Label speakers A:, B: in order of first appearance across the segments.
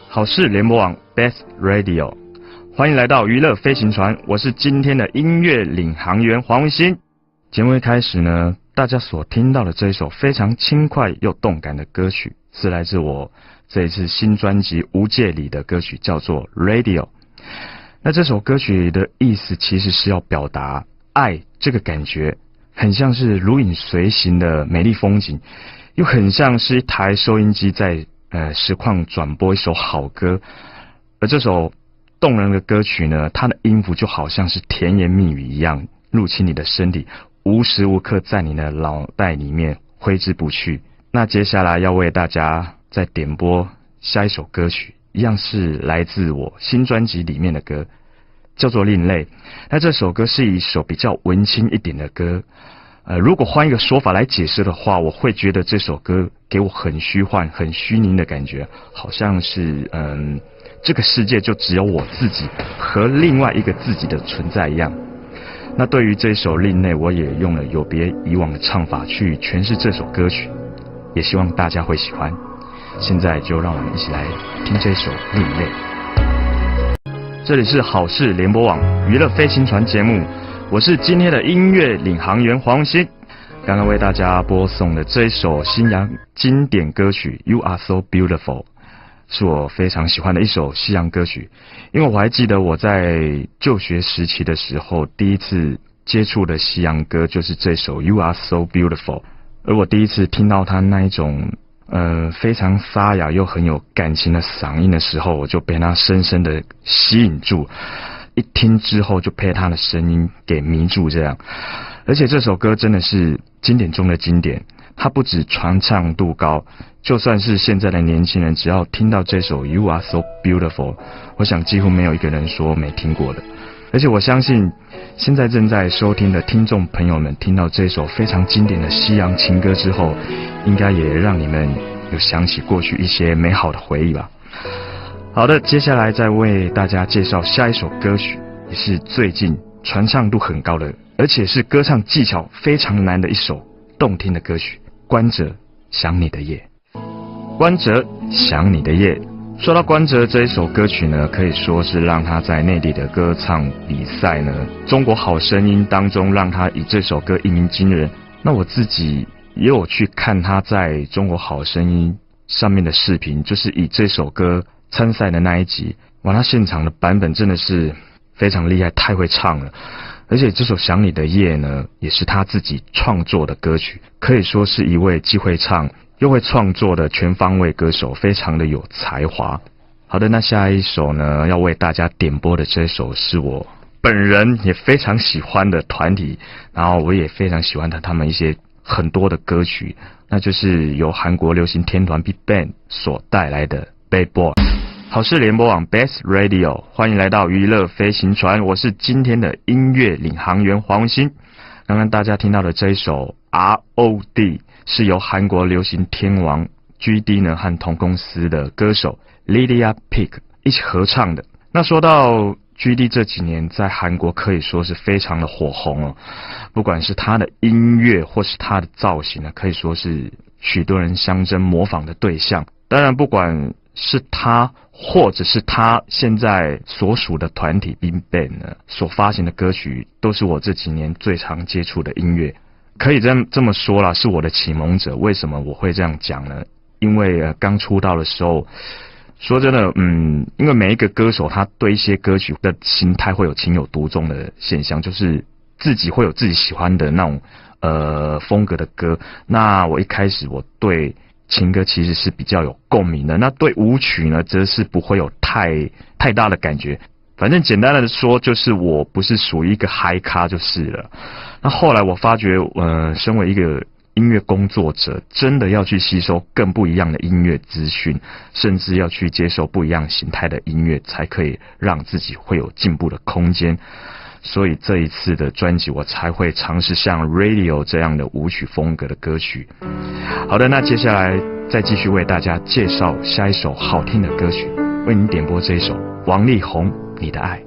A: 好事联播网 Best Radio， 欢迎来到娱乐飞行船，我是今天的音乐领航员黄文新。节目一开始呢，大家所听到的这一首非常轻快又动感的歌曲，是来自我这一次新专辑《无界》里的歌曲，叫做 Radio。 那这首歌曲的意思其实是要表达爱这个感觉，很像是如影随形的美丽风景，又很像是一台收音机在实况转播一首好歌。而这首动人的歌曲呢，它的音符就好像是甜言蜜语一样，入侵你的身体，无时无刻在你的脑袋里面挥之不去。那接下来要为大家再点播下一首歌曲，一样是来自我新专辑里面的歌，叫做另类。那这首歌是一首比较文青一点的歌，如果换一个说法来解释的话，我会觉得这首歌给我很虚幻很虚拟的感觉，好像是这个世界就只有我自己和另外一个自己的存在一样。那对于这首另类，我也用了有别以往的唱法去诠释这首歌曲，也希望大家会喜欢。现在就让我们一起来听这首另类。这里是好事联播网娱乐飞行船节目，我是今天的音乐领航员黄鑫。刚刚为大家播送的这一首西洋经典歌曲 You Are So Beautiful， 是我非常喜欢的一首西洋歌曲。因为我还记得我在就学时期的时候，第一次接触的西洋歌就是这首 You Are So Beautiful。 而我第一次听到他那一种非常沙哑又很有感情的嗓音的时候，我就被他深深的吸引住，一听之后就被他的声音给迷住这样。而且这首歌真的是经典中的经典，它不止传唱度高，就算是现在的年轻人，只要听到这首 You Are So Beautiful， 我想几乎没有一个人说没听过的。而且我相信现在正在收听的听众朋友们听到这首非常经典的西洋情歌之后，应该也让你们有想起过去一些美好的回忆吧。好的，接下来再为大家介绍下一首歌曲，也是最近传唱度很高的，而且是歌唱技巧非常难的一首动听的歌曲，关喆想你的夜。关喆想你的夜。说到关喆这一首歌曲呢，可以说是让他在内地的歌唱比赛呢，中国好声音当中让他以这首歌一鸣惊人。那我自己也有去看他在中国好声音上面的视频，就是以这首歌参赛的那一集，哇，他现场的版本真的是非常厉害，太会唱了。而且这首想你的夜呢，也是他自己创作的歌曲，可以说是一位既会唱又会创作的全方位歌手，非常的有才华。好的，那下一首呢，要为大家点播的这首是我本人也非常喜欢的团体，然后我也非常喜欢他们一些很多的歌曲，那就是由韩国流行天团 BigBang 所带来的 Bad Boy。 好事联播网 Best Radio， 欢迎来到娱乐飞行船，我是今天的音乐领航员黄文新。刚刚大家听到的这一首 ROD 是由韩国流行天王 GD 呢和同公司的歌手 Lydia Pick 一起合唱的。那说到 GD 这几年在韩国可以说是非常的火红哦，不管是他的音乐或是他的造型呢，可以说是许多人相争模仿的对象。当然不管是他或者是他现在所属的团体 BigBang 呢所发行的歌曲，都是我这几年最常接触的音乐，可以这么说啦，是我的启蒙者。为什么我会这样讲呢？因为刚出道的时候，说真的，因为每一个歌手他对一些歌曲的形态会有情有独钟的现象，就是自己会有自己喜欢的那种风格的歌。那我一开始我对情歌其实是比较有共鸣的，那对舞曲呢则是不会有太大的感觉。反正简单的说，就是我不是属于一个嗨咖就是了。那后来我发觉身为一个音乐工作者，真的要去吸收更不一样的音乐资讯，甚至要去接受不一样形态的音乐，才可以让自己会有进步的空间。所以这一次的专辑我才会尝试像 Radio 这样的舞曲风格的歌曲。好的，那接下来再继续为大家介绍下一首好听的歌曲，为您点播这一首王力宏你的爱。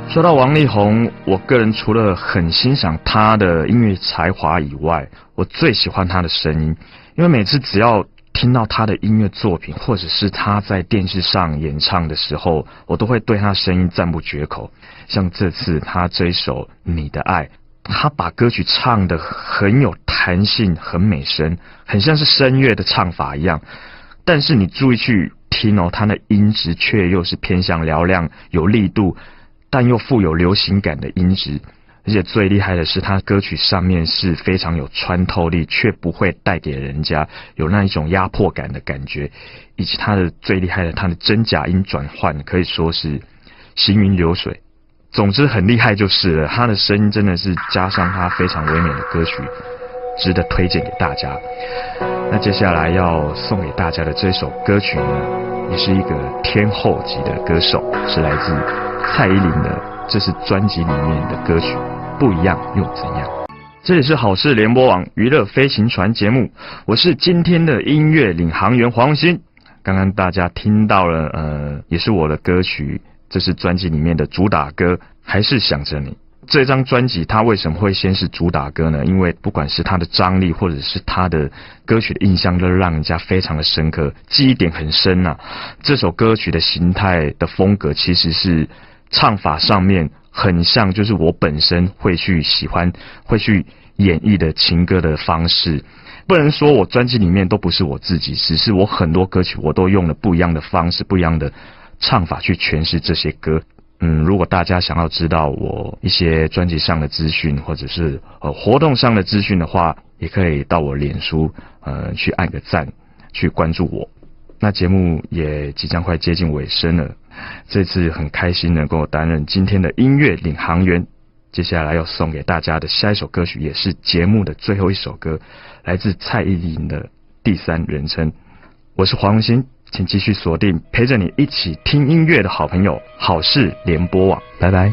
A: 说到王力宏，我个人除了很欣赏他的音乐才华以外，我最喜欢他的声音。因为每次只要听到他的音乐作品，或者是他在电视上演唱的时候，我都会对他声音赞不绝口。像这次他这一首《你的爱》，他把歌曲唱得很有弹性，很美声，很像是声乐的唱法一样。但是你注意去听哦，他的音质却又是偏向嘹亮、有力度，但又富有流行感的音质。而且最厉害的是，他歌曲上面是非常有穿透力，却不会带给人家有那一种压迫感的感觉。以及他的最厉害的，他的真假音转换可以说是行云流水。总之很厉害就是了，他的声音真的是加上他非常唯美的歌曲，值得推荐给大家。那接下来要送给大家的这首歌曲呢，也是一个天后级的歌手，是来自蔡依林的，这是专辑里面的歌曲《不一样又怎样》。这里是好事联播网娱乐飞行船节目，我是今天的音乐领航员黄鑫。刚刚大家听到了也是我的歌曲，这是专辑里面的主打歌《还是想着你》。这张专辑它为什么会先是主打歌呢？因为不管是它的张力，或者是它的歌曲的印象，都让人家非常的深刻，记忆点很深啊。这首歌曲的形态的风格，其实是唱法上面很像，就是我本身会去喜欢、会去演绎的情歌的方式。不能说我专辑里面都不是我自己，只是我很多歌曲我都用了不一样的方式、不一样的唱法去诠释这些歌。如果大家想要知道我一些专辑上的资讯，或者是活动上的资讯的话，也可以到我脸书去按个赞，去关注我。那节目也即将快接近尾声了，这次很开心能够担任今天的音乐领航员。接下来要送给大家的下一首歌曲，也是节目的最后一首歌，来自蔡依林的《第三人称》。我是黄荣兴，请继续锁定陪着你一起听音乐的好朋友好事联播网，拜拜。